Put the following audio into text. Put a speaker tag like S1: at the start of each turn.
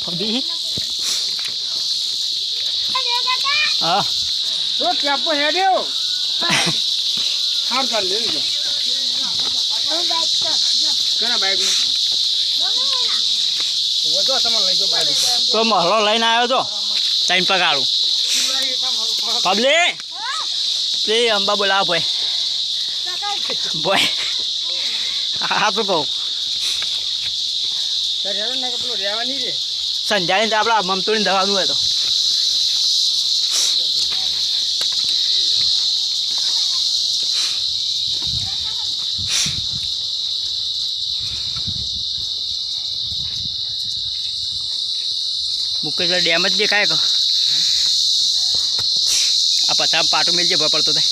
S1: ફબી હા
S2: તો ટેમ્પો હેડ્યો હાર કર લે કના બાઈક વધો તમને લઈ ગયો બાઈક
S1: તો મહલો લઈને આવ્યો તો ટાઈમ પગાડું પબલી તે અંબા બોલાવો ભાઈ ભાઈ હા શું કહું
S2: રેડો ને કે પેલો રહેવાની રે
S1: સંજાઈને તો આપણા મમતુની દવાનું હોય તો મુકેશ ડેમ જ દેખાય કે આ પચાસ પાટું મેળજે પડતો થાય